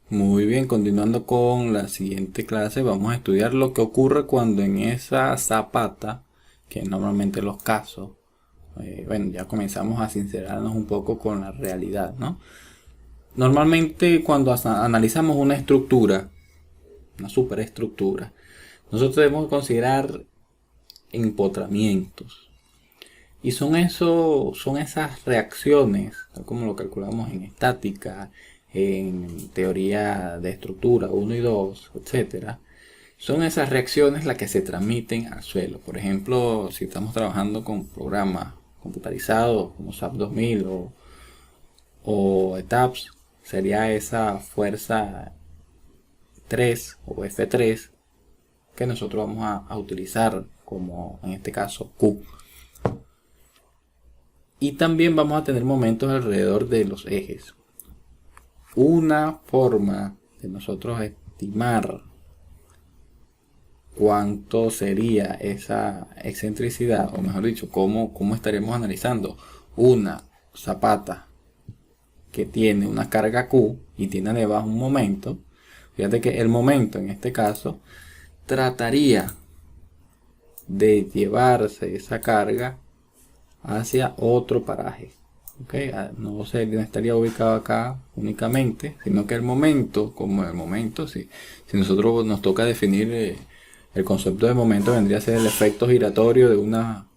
Muy bien, continuando con la siguiente clase, vamos a estudiar lo que ocurre cuando en esa zapata, que es normalmente los casos, bueno, ya comenzamos a sincerarnos un poco con la realidad, ¿no? Normalmente cuando analizamos una estructura, una superestructura, nosotros debemos considerar empotramientos. Y son esas reacciones, tal como lo calculamos en estática, en teoría de estructura 1 y 2, etcétera. Son esas reacciones las que se transmiten al suelo. Por ejemplo, si estamos trabajando con programas computarizados como SAP 2000 o ETAPS, sería esa fuerza 3 o F3 que nosotros vamos a utilizar como en este caso Q. Y también vamos a tener momentos alrededor de los ejes. Una forma de nosotros estimar cuánto sería esa excentricidad, o mejor dicho, cómo estaríamos analizando una zapata que tiene una carga Q y tiene debajo un momento. Fíjate que el momento en este caso trataría de llevarse esa carga hacia otro paraje. Okay, no estaría ubicado acá únicamente, sino que el momento, como el momento, si nosotros nos toca definir el concepto de momento, vendría a ser el efecto giratorio de una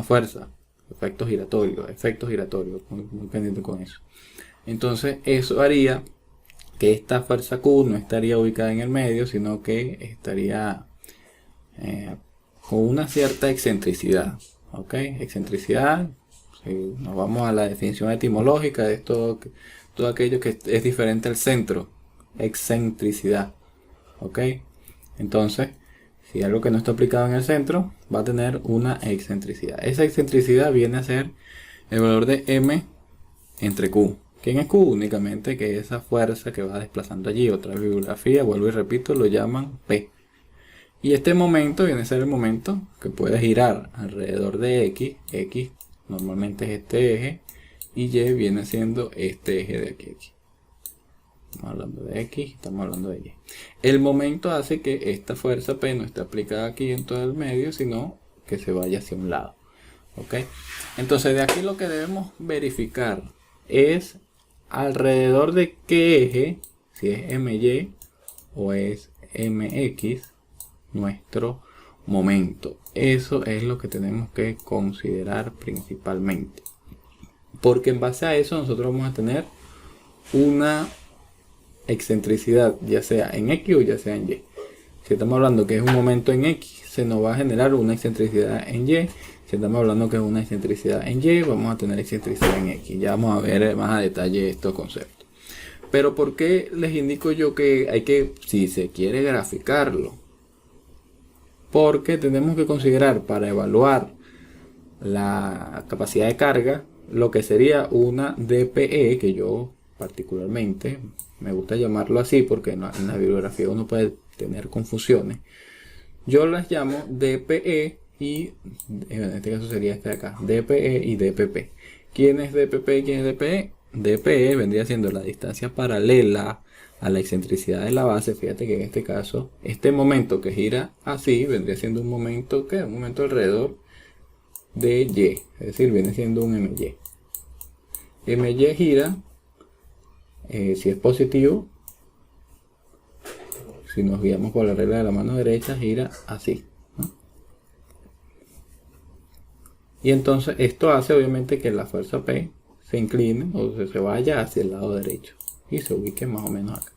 fuerza. Efecto giratorio, muy pendiente con eso. Entonces, eso haría que esta fuerza Q no estaría ubicada en el medio, sino que estaría con una cierta excentricidad. ¿Ok? Excentricidad, si nos vamos a la definición etimológica de todo aquello que es diferente al centro. Excentricidad. ¿Ok? Entonces, si algo que no está aplicado en el centro, va a tener una excentricidad. Esa excentricidad viene a ser el valor de M entre Q. ¿Quién es Q? Únicamente que esa fuerza que va desplazando allí. Otra bibliografía, vuelvo y repito, lo llaman P. Y este momento viene a ser el momento que puede girar alrededor de X normalmente es este eje, y Y viene siendo este eje de aquí. Estamos hablando de X, estamos hablando de Y. El momento hace que esta fuerza P no esté aplicada aquí en todo el medio, sino que se vaya hacia un lado. ¿Ok? Entonces de aquí lo que debemos verificar es alrededor de qué eje, si es MY o es MX, nuestro momento. Eso es lo que tenemos que considerar principalmente, porque en base a eso nosotros vamos a tener una excentricidad, ya sea en X o ya sea en Y. Si estamos hablando que es un momento en X, se nos va a generar una excentricidad en Y. Si estamos hablando que es una excentricidad en Y, vamos a tener excentricidad en X. Ya vamos a ver más a detalle estos conceptos. Pero ¿por qué les indico yo que hay que, si se quiere graficarlo? Porque tenemos que considerar para evaluar la capacidad de carga lo que sería una DPE, que yo particularmente me gusta llamarlo así porque en la bibliografía uno puede tener confusiones. Yo las llamo DPE y en este caso sería este de acá, DPE y DPP. ¿Quién es DPP y quién es DPE? DPE vendría siendo la distancia paralela a la excentricidad de la base. Fíjate que en este caso, este momento que gira así vendría siendo un momento un momento alrededor de Y, es decir, viene siendo un MY. MY gira, si es positivo, si nos guiamos por la regla de la mano derecha, gira así, ¿no? Y entonces esto hace obviamente que la fuerza P se incline o se vaya hacia el lado derecho y se ubique más o menos acá.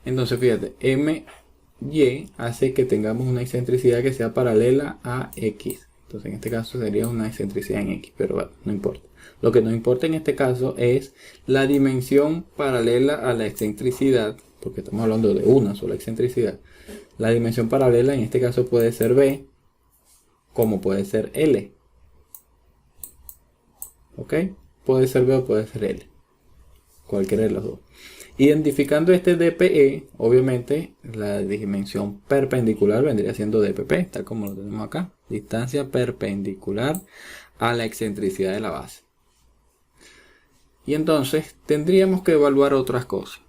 Entonces fíjate, MY hace que tengamos una excentricidad que sea paralela a X. Entonces en este caso sería una excentricidad en X, pero bueno, no importa. Lo que nos importa en este caso es la dimensión paralela a la excentricidad, porque estamos hablando de una sola excentricidad. La dimensión paralela en este caso puede ser B, como puede ser L. ¿Ok? Puede ser B o puede ser L. Cualquiera de los dos. Identificando este DPE, obviamente la dimensión perpendicular vendría siendo DPP, tal como lo tenemos acá. Distancia perpendicular a la excentricidad de la base. Y entonces tendríamos que evaluar otras cosas.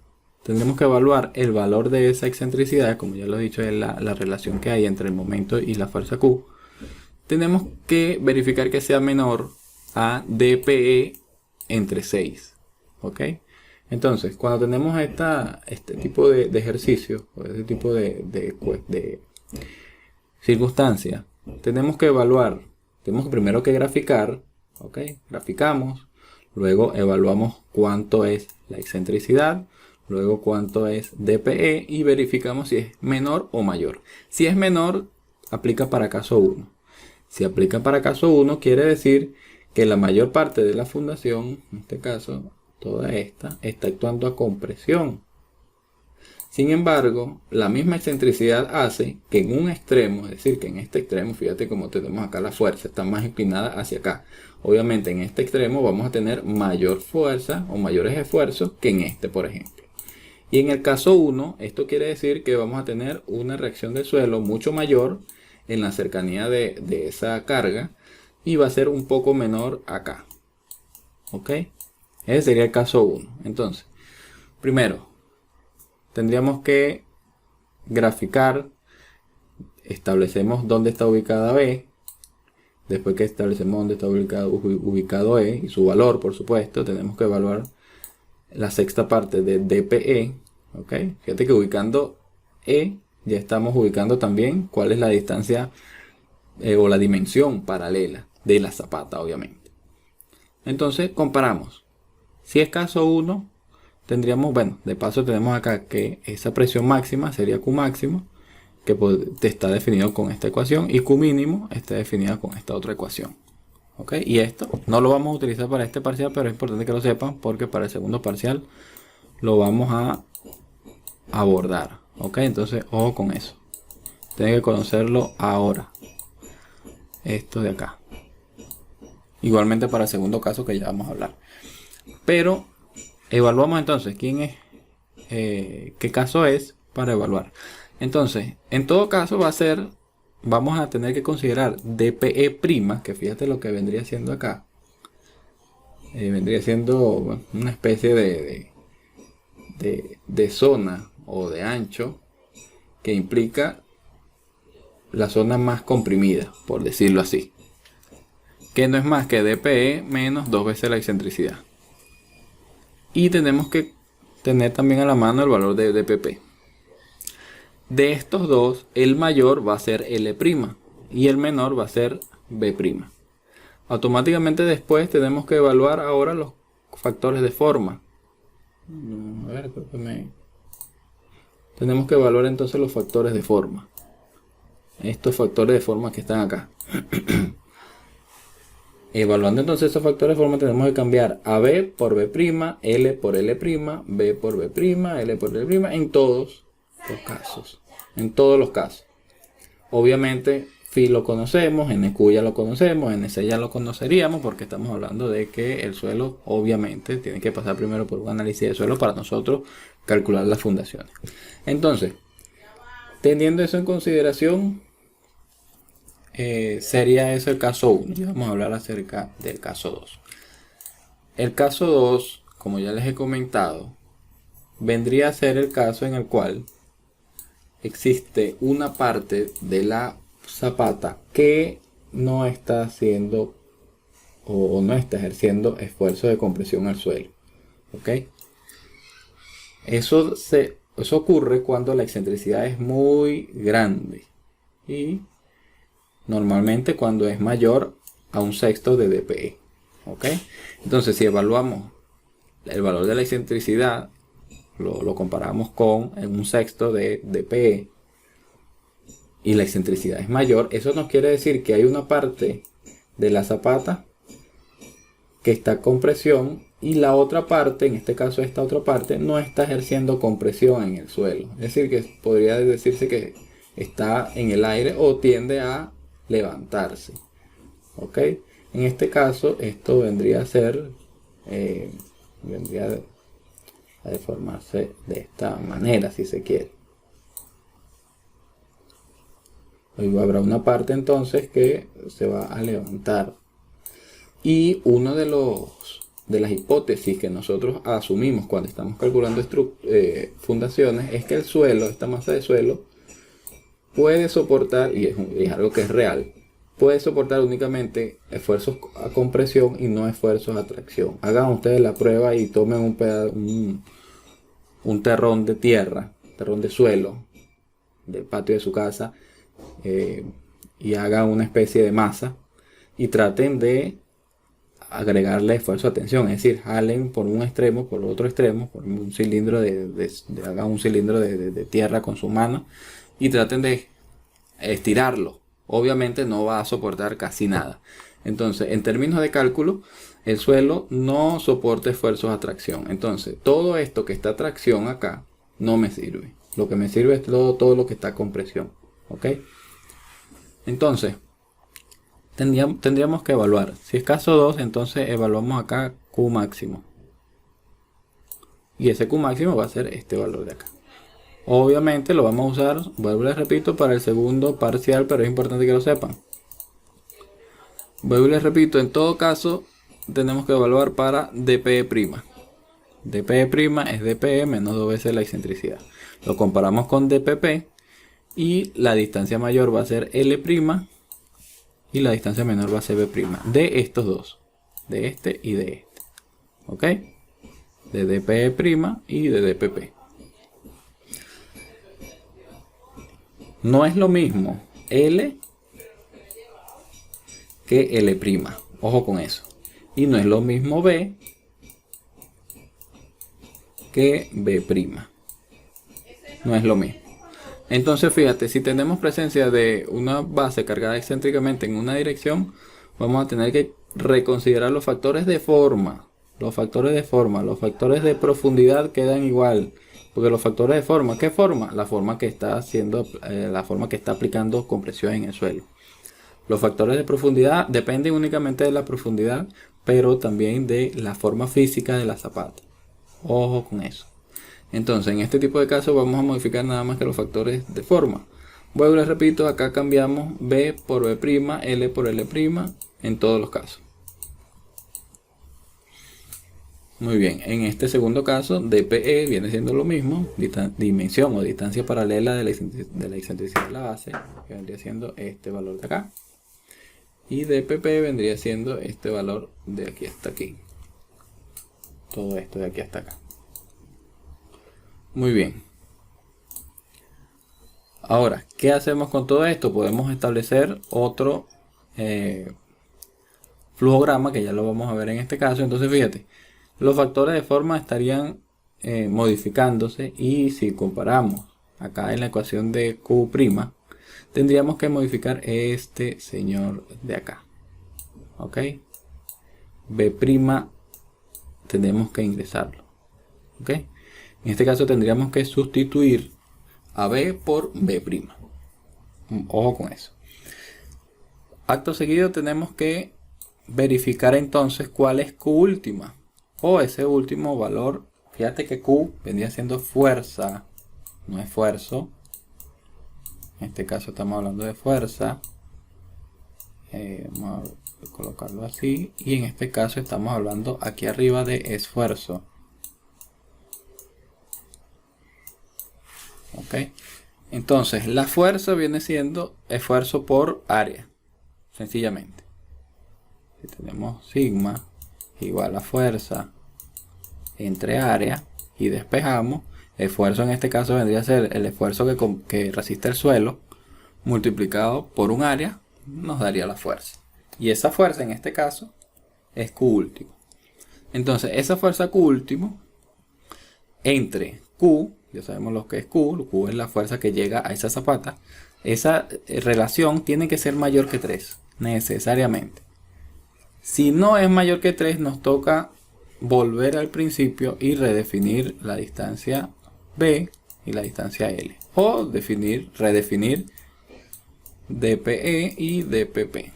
tendremos que evaluar el valor de esa excentricidad, como ya lo he dicho, es la relación que hay entre el momento y la fuerza Q. Tenemos que verificar que sea menor a dPe entre 6. ¿Ok? Entonces, cuando tenemos este tipo de ejercicio, o este tipo de circunstancia, tenemos que evaluar, tenemos primero que graficar, ¿ok? Graficamos, luego evaluamos cuánto es la excentricidad, luego cuánto es dPe y verificamos si es menor o mayor. Si es menor, aplica para caso 1. Si aplica para caso 1, quiere decir que la mayor parte de la fundación, en este caso toda esta, está actuando a compresión. Sin embargo, la misma excentricidad hace que en un extremo, es decir, que en este extremo, fíjate cómo tenemos acá la fuerza, está más inclinada hacia acá. Obviamente en este extremo vamos a tener mayor fuerza o mayores esfuerzos que en este, por ejemplo. Y en el caso 1, esto quiere decir que vamos a tener una reacción del suelo mucho mayor en la cercanía de esa carga y va a ser un poco menor acá. ¿Ok? Ese sería el caso 1. Entonces, primero, tendríamos que graficar, establecemos dónde está ubicada B, después que establecemos dónde está ubicado E y su valor, por supuesto, tenemos que evaluar la sexta parte de dPe, ¿ok? Fíjate que ubicando E, ya estamos ubicando también cuál es la distancia o la dimensión paralela de la zapata, obviamente. Entonces, comparamos. Si es caso 1, tendríamos, bueno, de paso tenemos acá que esa presión máxima sería Q máximo, que está definido con esta ecuación, y Q mínimo está definida con esta otra ecuación. ¿Ok? Y esto no lo vamos a utilizar para este parcial, pero es importante que lo sepan porque para el segundo parcial lo vamos a abordar. ¿Ok? Entonces, ojo con eso. Tienen que conocerlo ahora. Esto de acá. Igualmente para el segundo caso que ya vamos a hablar. Pero evaluamos entonces quién es, qué caso es para evaluar. Entonces, en todo caso va a ser, vamos a tener que considerar dPe', que fíjate lo que vendría siendo acá. Vendría siendo, bueno, una especie de zona o de ancho que implica la zona más comprimida, por decirlo así. Que no es más que dPe menos 2 veces la excentricidad. Y tenemos que tener también a la mano el valor de dPp. De estos dos, el mayor va a ser L' y el menor va a ser B'. Automáticamente después tenemos que evaluar ahora los factores de forma. A ver, creo que tenemos que evaluar entonces los factores de forma. Estos factores de forma que están acá. Evaluando entonces esos factores de forma tenemos que cambiar a B por B', L por L', B por B', L por L', en todos los casos. En todos los casos. Obviamente Phi lo conocemos, NQ ya lo conocemos, NC ya lo conoceríamos porque estamos hablando de que el suelo obviamente tiene que pasar primero por un análisis de suelo para nosotros calcular las fundaciones. Entonces, teniendo eso en consideración, sería eso el caso 1. Ya vamos a hablar acerca del caso 2. El caso 2, como ya les he comentado, vendría a ser el caso en el cual existe una parte de la zapata que no está haciendo o no está ejerciendo esfuerzo de compresión al suelo. ¿Ok? Eso ocurre cuando la excentricidad es muy grande y normalmente cuando es mayor a 1/6 de dPe. ¿Ok? Entonces, si evaluamos el valor de la excentricidad, lo comparamos con 1/6 de dPe y la excentricidad es mayor, eso nos quiere decir que hay una parte de la zapata que está con presión y la otra parte, en este caso esta otra parte, no está ejerciendo compresión en el suelo. Es decir, que podría decirse que está en el aire o tiende a levantarse. ¿Ok? En este caso, esto vendría a ser, vendría a deformarse de esta manera, si se quiere. Luego habrá una parte entonces que se va a levantar. Y uno de los de las hipótesis que nosotros asumimos cuando estamos calculando fundaciones es que el suelo, esta masa de suelo, puede soportar, y es algo que es real, puede soportar únicamente esfuerzos a compresión y no esfuerzos a tracción. Hagan ustedes la prueba y tomen un terrón de tierra, terrón de suelo del patio de su casa, y hagan una especie de masa y traten de agregarle esfuerzo a tensión, es decir, jalen por un extremo, por otro extremo, por un cilindro hagan un cilindro de tierra con su mano y traten de estirarlo. Obviamente no va a soportar casi nada. Entonces, en términos de cálculo, el suelo no soporta esfuerzos a tracción. Entonces, todo esto que está a tracción acá no me sirve. Lo que me sirve es todo lo que está a compresión. ¿Ok? Entonces, tendríamos que evaluar. Si es caso 2, entonces evaluamos acá Q máximo. Y ese Q máximo va a ser este valor de acá. Obviamente lo vamos a usar, vuelvo y les repito, para el segundo parcial, pero es importante que lo sepan. Vuelvo y les repito, en todo caso tenemos que evaluar para dPe'. dPe' es dPe menos 2 veces la excentricidad. Lo comparamos con dPp y la distancia mayor va a ser L' y la distancia menor va a ser B', de estos dos, de este y de este, ¿ok? De dPe' y de dPp. No es lo mismo L que L', ojo con eso. Y no es lo mismo B que B'. No es lo mismo. Entonces fíjate, si tenemos presencia de una base cargada excéntricamente en una dirección, vamos a tener que reconsiderar los factores de forma. Los factores de profundidad quedan igual. Porque los factores de forma, ¿qué forma? La forma que está haciendo, la forma que está aplicando compresión en el suelo. Los factores de profundidad dependen únicamente de la profundidad, pero también de la forma física de la zapata. Ojo con eso. Entonces, en este tipo de casos vamos a modificar nada más que los factores de forma. Vuelvo y les repito, acá cambiamos B por B', L por L', en todos los casos. Muy bien, en este segundo caso, dPe viene siendo lo mismo, dimensión o distancia paralela de la excentricidad de la base, que vendría siendo este valor de acá. Y dPp vendría siendo este valor de aquí hasta aquí. Todo esto de aquí hasta acá. Muy bien. Ahora, ¿qué hacemos con todo esto? Podemos establecer otro flujograma, que ya lo vamos a ver en este caso. Entonces, fíjate, los factores de forma estarían modificándose, y si comparamos acá en la ecuación de Q', tendríamos que modificar este señor de acá. ¿Ok? B' tenemos que ingresarlo. ¿Ok? En este caso tendríamos que sustituir a B por B'. Ojo con eso. Acto seguido tenemos que verificar entonces cuál es Q última, o ese último valor. Fíjate que Q vendría siendo fuerza, no esfuerzo. En este caso estamos hablando de fuerza. Vamos a colocarlo así. Y en este caso estamos hablando aquí arriba de esfuerzo. Ok. Entonces la fuerza viene siendo esfuerzo por área. Sencillamente. Si tenemos sigma igual a fuerza entre área y despejamos, esfuerzo en este caso vendría a ser el esfuerzo que resiste el suelo multiplicado por un área, nos daría la fuerza. Y esa fuerza en este caso es Q último. Entonces esa fuerza Q último entre Q, ya sabemos lo que es Q es la fuerza que llega a esa zapata. Esa relación tiene que ser mayor que 3, necesariamente. Si no es mayor que 3, nos toca volver al principio y redefinir la distancia B y la distancia L. O redefinir dPe y dPp.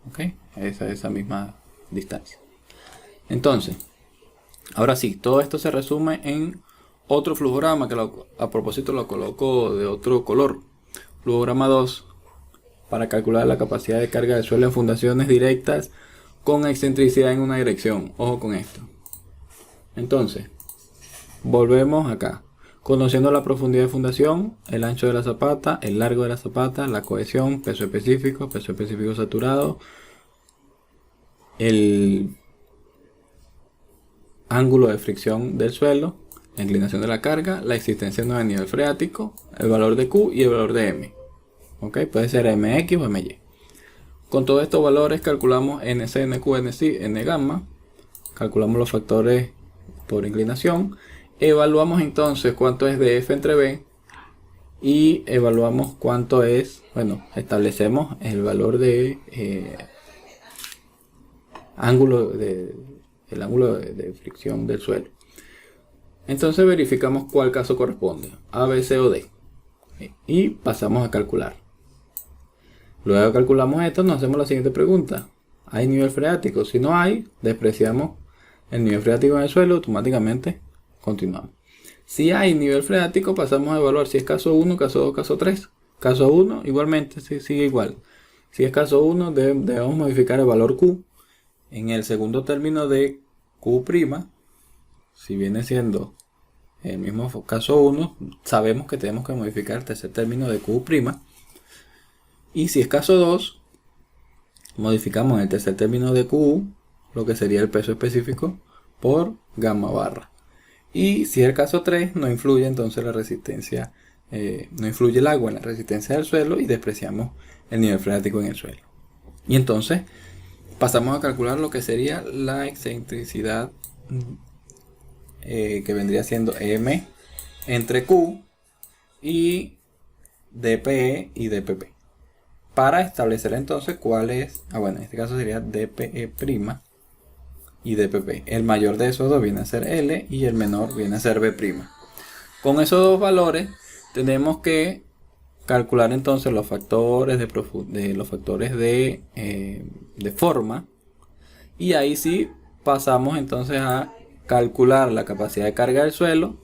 ¿Ok? Esa misma distancia. Entonces, ahora sí, todo esto se resume en otro flujograma que a propósito lo coloco de otro color. Flujograma 2, para calcular la capacidad de carga del suelo en fundaciones directas con excentricidad en una dirección. Ojo con esto. Entonces, volvemos acá. Conociendo la profundidad de fundación, el ancho de la zapata, el largo de la zapata, la cohesión, peso específico saturado, el ángulo de fricción del suelo, la inclinación de la carga, la existencia de un nivel freático, el valor de Q y el valor de M. ¿Ok? Puede ser MX o MY. Con todos estos valores calculamos NC, NQ, NC, N gamma. Calculamos los factores por inclinación. Evaluamos entonces cuánto es de F entre B. Y evaluamos cuánto es, bueno, establecemos el valor de el ángulo de fricción del suelo. Entonces verificamos cuál caso corresponde, A, B, C o D. Y pasamos a calcular. Luego calculamos esto, nos hacemos la siguiente pregunta. ¿Hay nivel freático? Si no hay, despreciamos el nivel freático en el suelo, automáticamente continuamos. Si hay nivel freático, pasamos a evaluar si es caso 1, caso 2, caso 3. Caso 1, igualmente, sigue igual. Si es caso 1, debemos modificar el valor Q. En el segundo término de Q', si viene siendo el mismo caso 1, sabemos que tenemos que modificar el tercer término de Q'. Y si es caso 2, modificamos el tercer término de Q, lo que sería el peso específico, por gamma barra. Y si es el caso 3, no influye entonces la resistencia, no influye el agua en la resistencia del suelo y despreciamos el nivel freático en el suelo. Y entonces pasamos a calcular lo que sería la excentricidad que vendría siendo M entre Q y DPE y DPP. Para establecer entonces cuál es, bueno, en este caso sería DPE' y DPP. El mayor de esos dos viene a ser L y el menor viene a ser B'. Con esos dos valores tenemos que calcular entonces los factores de forma, y ahí sí pasamos entonces a calcular la capacidad de carga del suelo.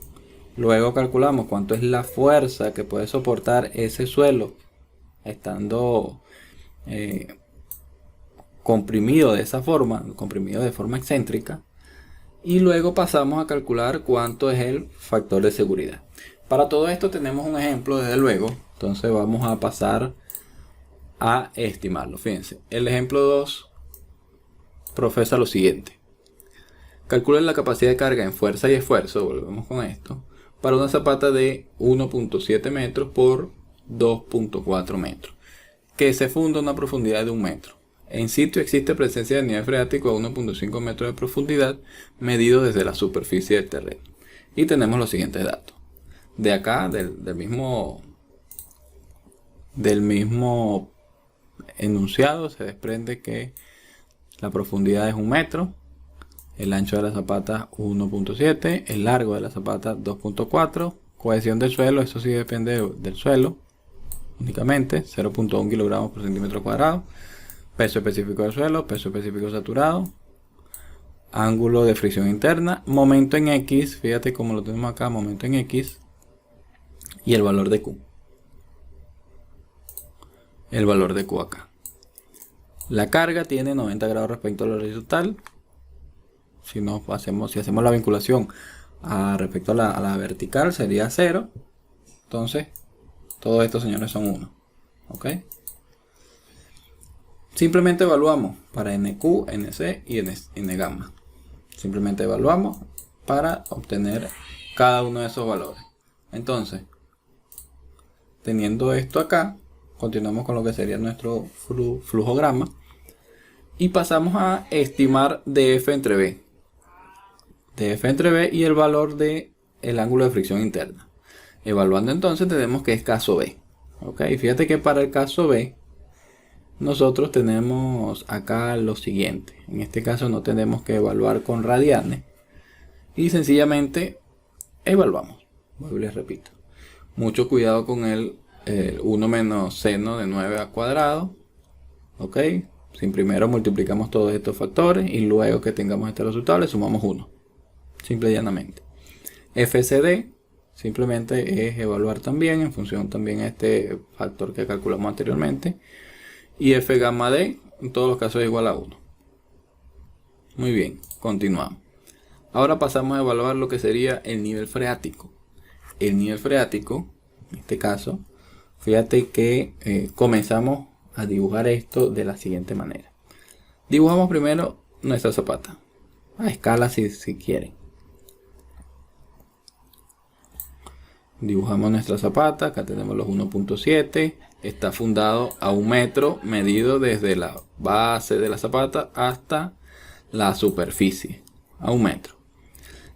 Luego calculamos cuánto es la fuerza que puede soportar ese suelo estando comprimido de esa forma, comprimido de forma excéntrica, y luego pasamos a calcular cuánto es el factor de seguridad. Para todo esto tenemos un ejemplo desde luego, entonces vamos a pasar a estimarlo. Fíjense, el ejemplo 2 profesa lo siguiente: calculen la capacidad de carga en fuerza y esfuerzo, volvemos con esto, para una zapata de 1.7 metros por 2.4 metros, que se funda a una profundidad de 1 metro. En sitio existe presencia de nivel freático a 1.5 metros de profundidad, medido desde la superficie del terreno. Y tenemos los siguientes datos. De acá, del mismo enunciado, se desprende que la profundidad es 1 metro, el ancho de la zapata 1.7, el largo de la zapata 2.4, cohesión del suelo, eso sí depende del suelo únicamente, 0.1 kilogramos por centímetro cuadrado, peso específico del suelo, peso específico saturado, ángulo de fricción interna, momento en X, fíjate cómo lo tenemos acá, momento en X, y el valor de Q. El valor de Q acá. La carga tiene 90 grados respecto a la horizontal. Si hacemos la vinculación respecto a la vertical, sería 0. Entonces, todos estos señores son 1. ¿Ok? Simplemente evaluamos para NQ, NC y N gamma. Simplemente evaluamos para obtener cada uno de esos valores. Entonces, teniendo esto acá, continuamos con lo que sería nuestro flujograma y pasamos a estimar dF entre B. dF entre B y el valor del ángulo de fricción interna. Evaluando entonces tenemos que es caso B. ¿Ok? Fíjate que para el caso B nosotros tenemos acá lo siguiente. En este caso no tenemos que evaluar con radianes y sencillamente evaluamos. Les repito, mucho cuidado con el 1 menos seno de 9 al cuadrado. Ok, sin primero multiplicamos todos estos factores y luego que tengamos este resultado le sumamos 1, simple y llanamente. FCD simplemente es evaluar también en función también a este factor que calculamos anteriormente. Y F gamma D en todos los casos es igual a 1. Muy bien, continuamos. Ahora pasamos a evaluar lo que sería el nivel freático. El nivel freático, en este caso, fíjate que comenzamos a dibujar esto de la siguiente manera. Dibujamos primero nuestra zapata, a escala si quieren. Dibujamos nuestra zapata, acá tenemos los 1.7, está fundado a 1 metro, medido desde la base de la zapata hasta la superficie, a 1 metro.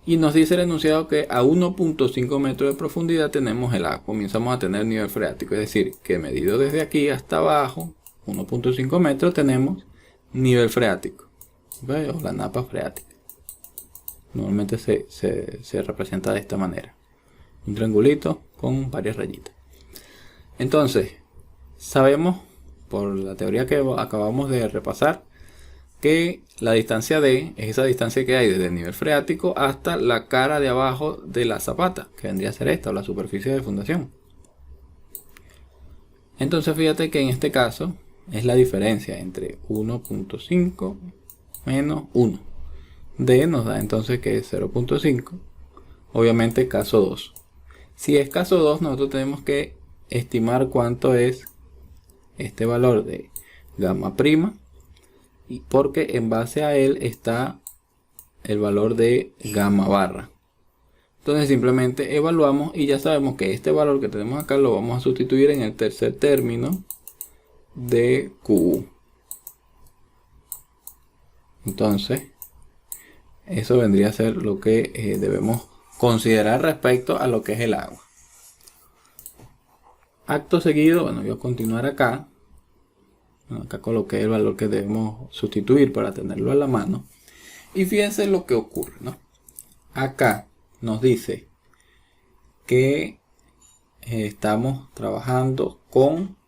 Y nos dice el enunciado que a 1.5 metros de profundidad tenemos el agua, comenzamos a tener nivel freático, es decir, que medido desde aquí hasta abajo, 1.5 metros, tenemos nivel freático, ¿ve? O la napa freática. Normalmente se representa de esta manera. Un triangulito con varias rayitas. Entonces, sabemos por la teoría que acabamos de repasar que la distancia D es esa distancia que hay desde el nivel freático hasta la cara de abajo de la zapata, que vendría a ser esta, o la superficie de fundación. Entonces fíjate que en este caso es la diferencia entre 1.5 menos 1. D nos da entonces que es 0.5. Obviamente caso 2. Si es caso 2, nosotros tenemos que estimar cuánto es este valor de gamma prima, y porque en base a él está el valor de gamma barra. Entonces simplemente evaluamos y ya sabemos que este valor que tenemos acá lo vamos a sustituir en el tercer término de Q. Entonces eso vendría a ser lo que debemos considerar respecto a lo que es el agua. Acto seguido, bueno, voy a continuar acá. Bueno, acá coloqué el valor que debemos sustituir para tenerlo a la mano. Y fíjense lo que ocurre, ¿no? Acá nos dice que estamos trabajando con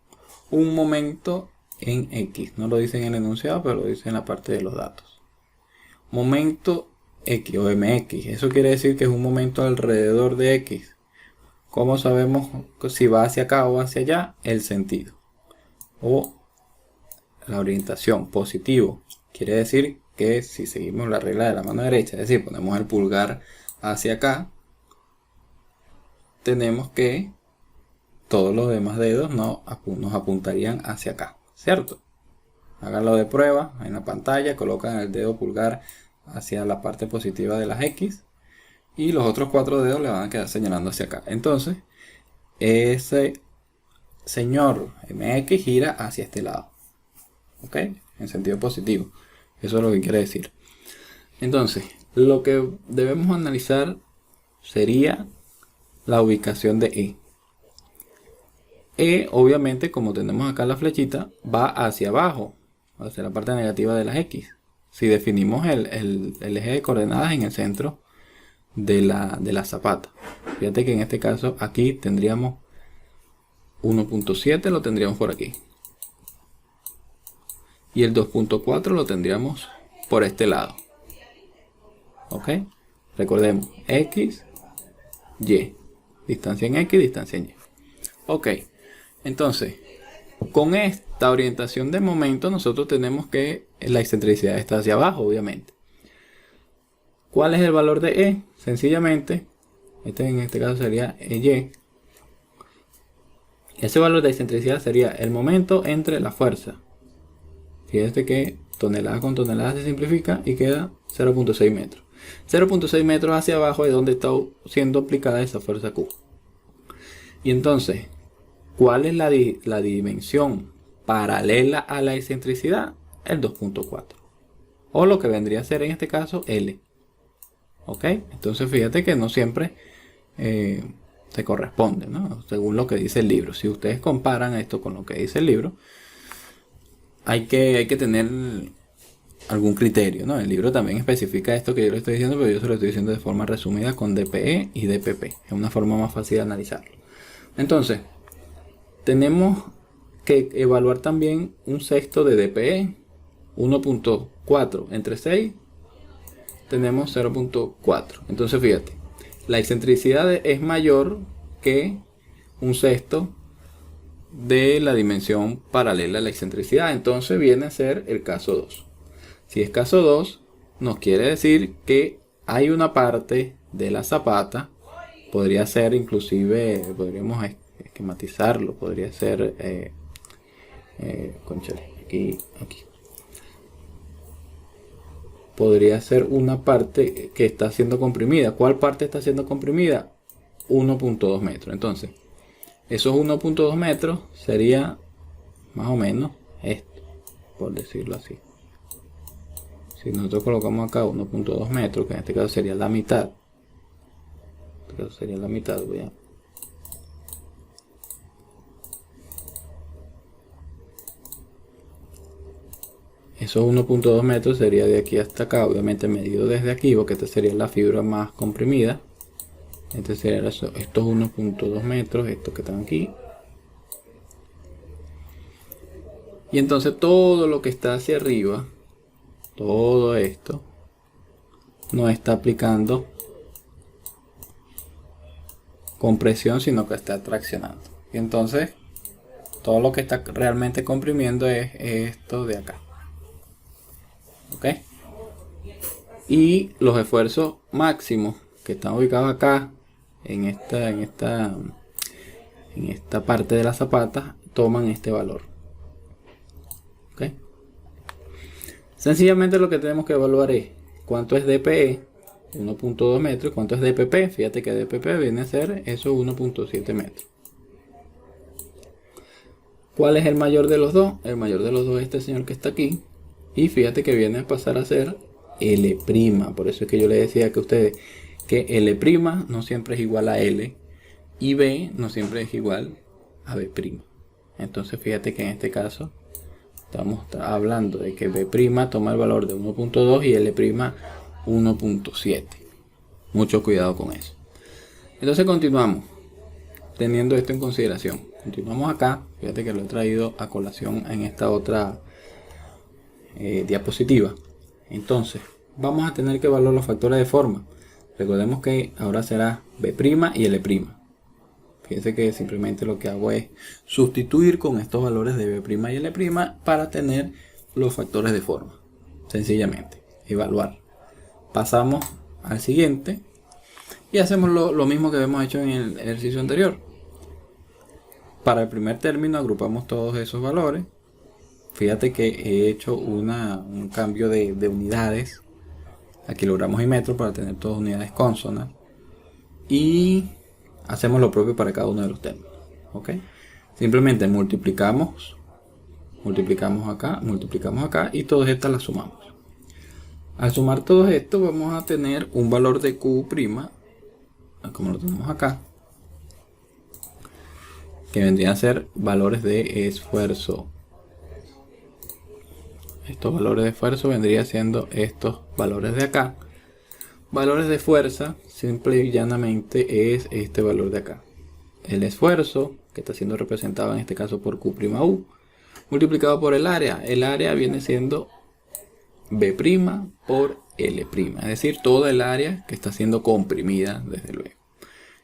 un momento en X. No lo dice en el enunciado, pero lo dice en la parte de los datos. Momento X o MX. Eso quiere decir que es un momento alrededor de X. ¿Cómo sabemos si va hacia acá o hacia allá? El sentido. O la orientación, positivo. Quiere decir que si seguimos la regla de la mano derecha, es decir, ponemos el pulgar hacia acá, tenemos que todos los demás dedos nos apuntarían hacia acá, ¿cierto? Háganlo de prueba en la pantalla, colocan el dedo pulgar hacia la parte positiva de las X y los otros 4 dedos le van a quedar señalando hacia acá. Entonces, ese señor MX gira hacia este lado, ¿ok? En sentido positivo. Eso es lo que quiere decir. Entonces, lo que debemos analizar sería la ubicación de E. E, obviamente, como tenemos acá la flechita, va hacia abajo, hacia la parte negativa de las X. Si definimos el eje de coordenadas en el centro de la zapata. Fíjate que en este caso aquí tendríamos 1.7, lo tendríamos por aquí. Y el 2.4 lo tendríamos por este lado. ¿Ok? Recordemos, X, Y. Distancia en X, distancia en Y. Ok. Entonces, con esta orientación de momento nosotros tenemos que la excentricidad está hacia abajo, obviamente. ¿Cuál es el valor de E? Sencillamente, en este caso sería EY. Ese valor de excentricidad sería el momento entre la fuerza. Fíjate que tonelada con tonelada se simplifica y queda 0.6 metros. 0.6 metros hacia abajo es donde está siendo aplicada esa fuerza Q. Y entonces, ¿cuál es la dimensión paralela a la excentricidad? El 2.4. O lo que vendría a ser en este caso L. ¿Ok? Entonces fíjate que no siempre se corresponde, ¿no? Según lo que dice el libro. Si ustedes comparan esto con lo que dice el libro, hay que tener algún criterio, ¿no? El libro también especifica esto que yo le estoy diciendo, pero yo se lo estoy diciendo de forma resumida con DPE y DPP. Es una forma más fácil de analizarlo. Entonces, tenemos que evaluar también un sexto de DPE, 1.4 entre 6, tenemos 0.4. Entonces fíjate, la excentricidad es mayor que un sexto de la dimensión paralela a la excentricidad. Entonces viene a ser el caso 2. Si es caso 2, nos quiere decir que hay una parte de la zapata, podría ser inclusive, podríamos esquematizarlo, podría ser, cónchale, aquí. Podría ser una parte que está siendo comprimida. ¿Cuál parte está siendo comprimida? 1.2 metros. Entonces, esos 1.2 metros sería más o menos esto, por decirlo así. Si nosotros colocamos acá 1.2 metros, que en este caso sería la mitad. En este caso sería la mitad, voy a... Esos 1.2 metros sería de aquí hasta acá, obviamente medido desde aquí, porque esta sería la fibra más comprimida. Este sería estos 1.2 metros, estos que están aquí. Y entonces todo lo que está hacia arriba, todo esto, no está aplicando compresión, sino que está traccionando. Y entonces todo lo que está realmente comprimiendo es esto de acá. ¿Ok? Y los esfuerzos máximos que están ubicados acá, en esta parte de la zapata, toman este valor. ¿Ok? Sencillamente lo que tenemos que evaluar es cuánto es DPE, 1.2 metros, cuánto es DPP. Fíjate que DPP viene a ser eso, 1.7 metros. ¿Cuál es el mayor de los dos? El mayor de los dos es este señor que está aquí. Y fíjate que viene a pasar a ser L'. Por eso es que yo le decía que ustedes que L' no siempre es igual a L. Y B no siempre es igual a B'. Entonces fíjate que en este caso estamos hablando de que B' toma el valor de 1.2 y L' 1.7. Mucho cuidado con eso. Entonces continuamos teniendo esto en consideración. Continuamos acá. Fíjate que lo he traído a colación en esta otra diapositiva. Entonces vamos a tener que evaluar los factores de forma. Recordemos que ahora será B' y L'. Fíjense que simplemente lo que hago es sustituir con estos valores de B' y L' para tener los factores de forma. Sencillamente, evaluar. Pasamos al siguiente y hacemos lo mismo que habíamos hecho en el ejercicio anterior. Para el primer término agrupamos todos esos valores. Fíjate que he hecho un cambio de unidades a kilogramos y metros para tener todas unidades consonas. Y hacemos lo propio para cada uno de los términos. ¿Ok? Simplemente multiplicamos acá y todas estas las sumamos. Al sumar todo esto vamos a tener un valor de Q', como lo tenemos acá, que vendrían a ser valores de esfuerzo. Estos valores de esfuerzo vendrían siendo estos valores de acá. Valores de fuerza, simple y llanamente, es este valor de acá. El esfuerzo, que está siendo representado en este caso por Q', multiplicado por el área. El área viene siendo B' por L'. Es decir, toda el área que está siendo comprimida, desde luego.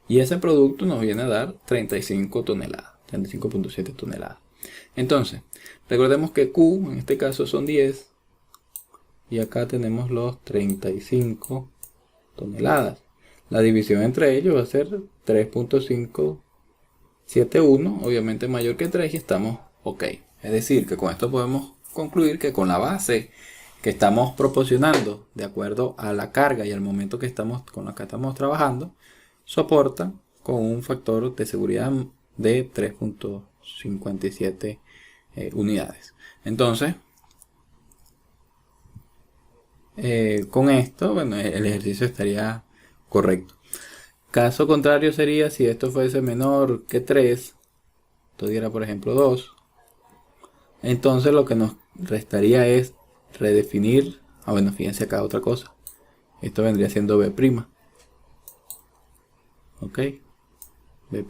Y ese producto nos viene a dar 35 toneladas, 35.7 toneladas. Entonces, recordemos que Q en este caso son 10. Y acá tenemos los 35 toneladas. La división entre ellos va a ser 3.571, obviamente mayor que 3, y estamos ok. Es decir, que con esto podemos concluir que con la base que estamos proporcionando, de acuerdo a la carga y al momento que con la que estamos trabajando, soporta con un factor de seguridad de 3.57 unidades. Entonces, con esto, bueno, el ejercicio estaría correcto. Caso contrario sería si esto fuese menor que 3, esto diera por ejemplo 2. Entonces lo que nos restaría es redefinir. Bueno, fíjense acá otra cosa. Esto vendría siendo B'. Ok. B',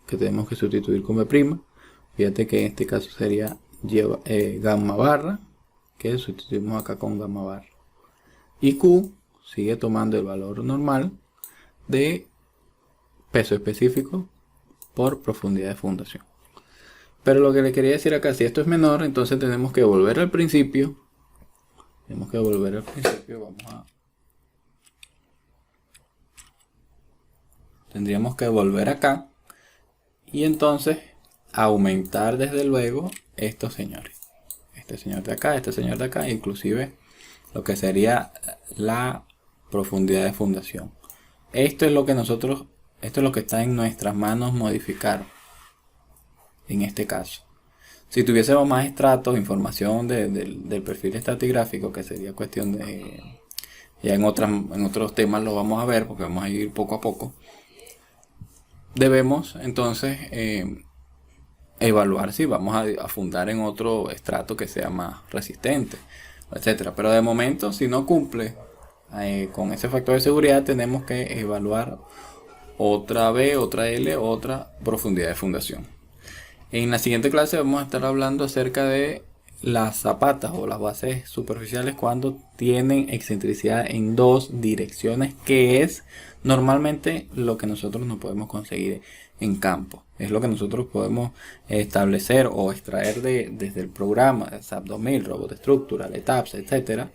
que tenemos que sustituir con B'. Fíjate que en este caso sería gamma barra, que sustituimos acá con gamma barra. Y Q sigue tomando el valor normal de peso específico por profundidad de fundación. Pero lo que le quería decir acá, si esto es menor, entonces tenemos que volver al principio Tenemos que volver al principio. Tendríamos que volver acá. Y entonces aumentar desde luego estos señores. Este señor de acá, este señor de acá, inclusive lo que sería la profundidad de fundación. Esto es lo que está en nuestras manos modificar. En este caso, si tuviésemos más estratos, información del perfil estratigráfico, que sería cuestión de, ya en otros temas lo vamos a ver, porque vamos a ir poco a poco, debemos entonces evaluar si vamos a fundar en otro estrato que sea más resistente, etcétera. Pero de momento, si no cumple con ese factor de seguridad, tenemos que evaluar otra B, otra L, otra profundidad de fundación. En la siguiente clase vamos a estar hablando acerca de las zapatas o las bases superficiales cuando tienen excentricidad en dos direcciones, que es normalmente lo que nosotros no podemos conseguir en campo. Es lo que nosotros podemos establecer o extraer desde el programa SAP 2000, Robot Structural, ETAPS, etc.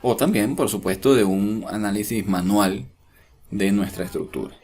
O también, por supuesto, de un análisis manual de nuestra estructura.